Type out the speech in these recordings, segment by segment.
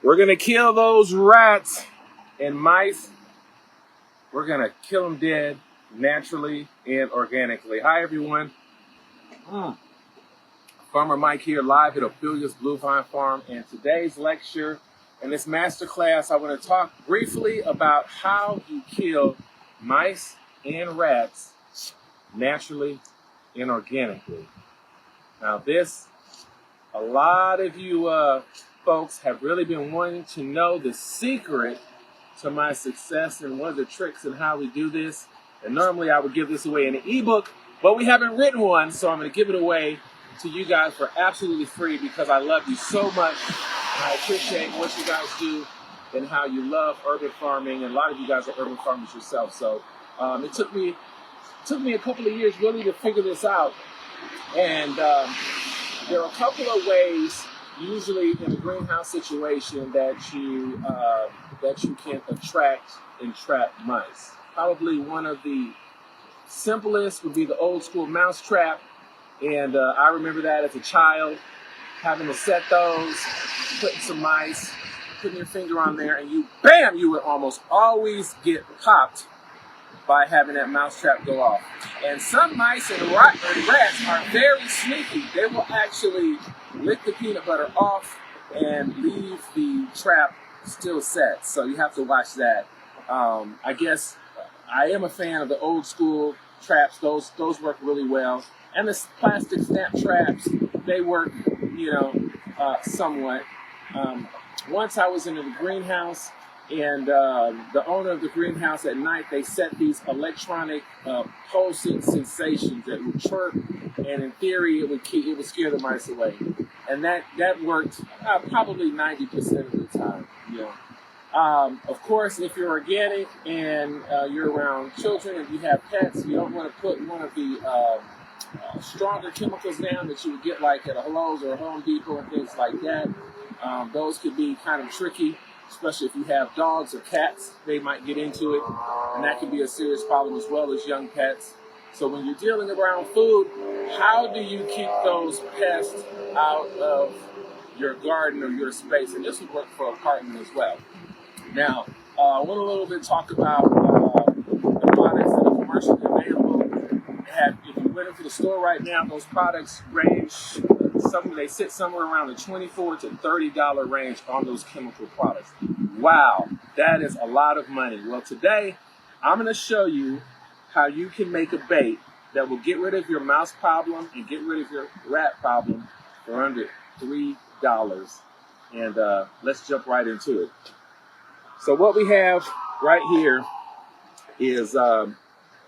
We're going to kill those rats and mice. We're going to kill them dead naturally and organically. Hi, everyone. Farmer Mike here, live at Ophelia's Bluevine Farm. And today's lecture and this masterclass, I want to talk briefly about how you kill mice and rats naturally and organically. Now this, a lot of you folks have really been wanting to know the secret to my success and what are the tricks and how we do this. And normally I would give this away in an ebook, but we haven't written one, so I'm going to give it away to you guys for absolutely free because I love you so much. I appreciate what you guys do and how you love urban farming, and a lot of you guys are urban farmers yourself. So it took me a couple of years really to figure this out, and there are a couple of ways, usually in a greenhouse situation, that you can attract and trap mice. Probably one of the simplest would be the old school mouse trap. And I remember that as a child, having to set those, putting some mice, putting your finger on there, and you would almost always get popped by having that mouse trap go off. And some mice and rats are very sneaky. They will actually lick the peanut butter off and leave the trap still set. So you have to watch that. I guess I am a fan of the old school traps. Those work really well. And the plastic snap traps, they work, somewhat. Once I was in the greenhouse, and the owner of the greenhouse at night, they set these electronic pulsing sensations that would chirp, and in theory, it would scare the mice away. And that worked probably 90% of the time. Of course, if you're organic and you're around children and you have pets, you don't want to put one of the stronger chemicals down that you would get like at a Lowe's or a Home Depot and things like that. Those could be kind of tricky, especially if you have dogs or cats. They might get into it, and that can be a serious problem as well as young pets. So when you're dealing around food, how do you keep those pests out of your garden or your space? And this would work for apartment as well. Now, I want to a little bit talk about the products that are commercially available. If you went into the store right now, those products range, they sit somewhere around the $24 to $30 range on those chemical products. Wow, that is a lot of money. Well, today, I'm going to show you how you can make a bait that will get rid of your mouse problem and get rid of your rat problem for under $3. And let's jump right into it. So what we have right here is...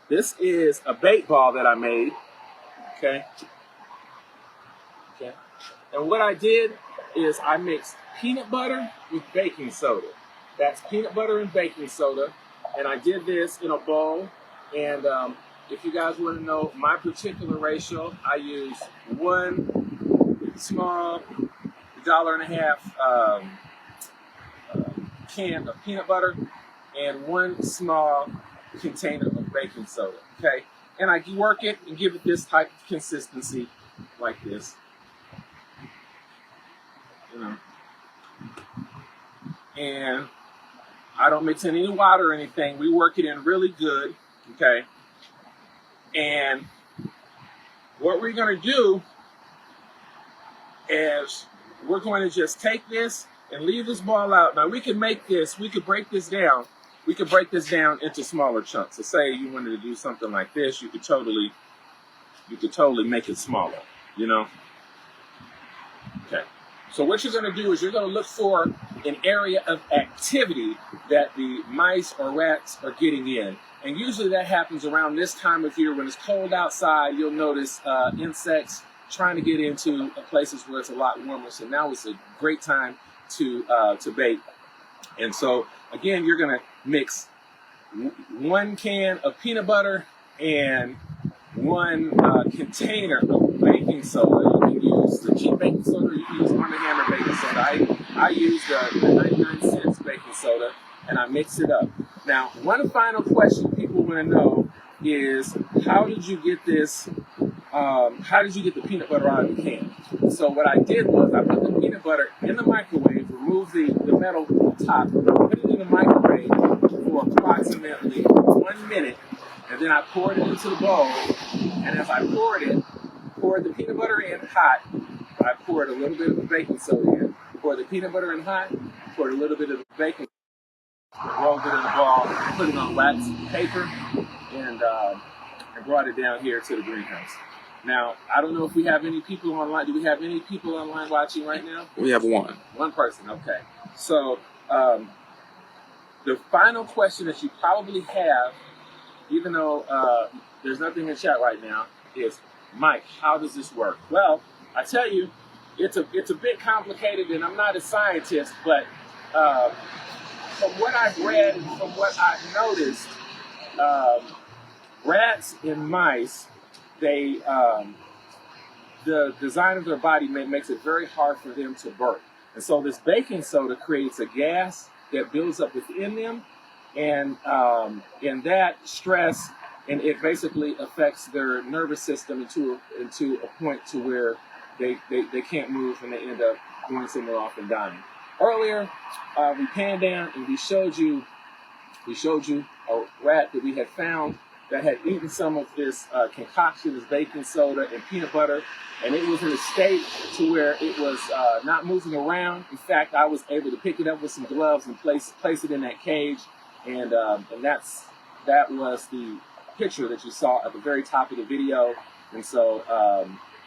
this is a bait ball that I made, okay? And what I did is I mixed peanut butter with baking soda. That's peanut butter and baking soda. And I did this in a bowl. And if you guys want to know my particular ratio, I use one small $1.50 can of peanut butter and one small container of baking soda, okay? And I work it and give it this type of consistency, like this. And I don't mix in any water or anything. We work it in really good, okay? And what we're going to do is we're going to just take this and leave this ball out. Now we can break this down. We could break this down into smaller chunks. So say you wanted to do something like this, you could totally make it smaller, Okay. So what you're going to do is you're going to look for an area of activity that the mice or rats are getting in. And usually that happens around this time of year when it's cold outside. You'll notice insects trying to get into places where it's a lot warmer. So now is a great time to bait. And so again, you're going to mix one can of peanut butter and one container of baking soda. You can use the cheap baking soda, you can use Arm & Hammer baking soda. I use the 99 cents baking soda, and I mix it up. Now, one final question people want to know is, how did you get this how did you get the peanut butter out of the can? So what I did was I put the peanut butter in the microwave, removed the metal top, put it in the microwave for approximately 1 minute, and then I poured it into the bowl. And as I poured the peanut butter in hot, I poured a little bit of the baking soda in. Poured the peanut butter in hot, poured a little bit of the baking, rolled it in a ball, put it on wax paper, and brought it down here to the greenhouse. Now, I don't know if we have any people online. Do we have any people online watching right now? We have one. One person, okay. So the final question that you probably have, even though there's nothing in the chat right now, is, Mike, how does this work? Well, I tell you, it's a bit complicated, and I'm not a scientist, but from what I've read and from what I've noticed, rats and mice, they the design of their body makes it very hard for them to burp. And so this baking soda creates a gas that builds up within them, and that stress, and it basically affects their nervous system into a point to where they can't move, and they end up going somewhere off and dying. Earlier, we panned down and we showed you a rat that we had found that had eaten some of this concoction, this baking soda and peanut butter, and it was in a state to where it was not moving around. In fact, I was able to pick it up with some gloves and place it in that cage, and that was the picture that you saw at the very top of the video. And so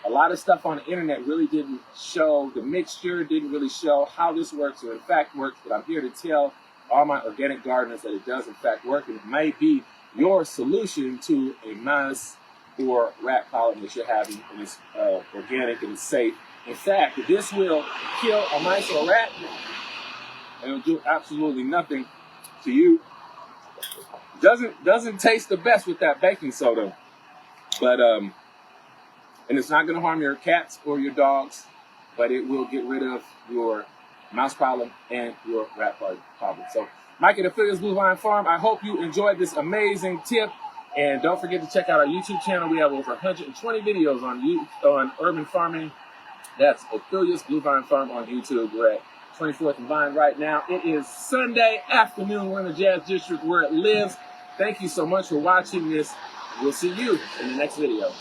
a lot of stuff on the internet really didn't show the mixture, didn't really show how this works, or in fact works, but I'm here to tell all my organic gardeners that it does in fact work, and it may be your solution to a mouse or rat problem that you're having, and it's organic and it's safe. In fact, this will kill a mice or a rat, and it'll do absolutely nothing to you. Doesn't taste the best with that baking soda, but and it's not going to harm your cats or your dogs, but it will get rid of your mouse problem and your rat problem. So, Mike at Ophelia's Blue Vine Farm, I hope you enjoyed this amazing tip, and don't forget to check out our YouTube channel. We have over 120 videos on urban farming. That's Ophelia's Blue Vine Farm on YouTube. We're at 24th and Vine right now. It is Sunday afternoon. We're in the Jazz District where it lives. Thank you so much for watching this. We'll see you in the next video.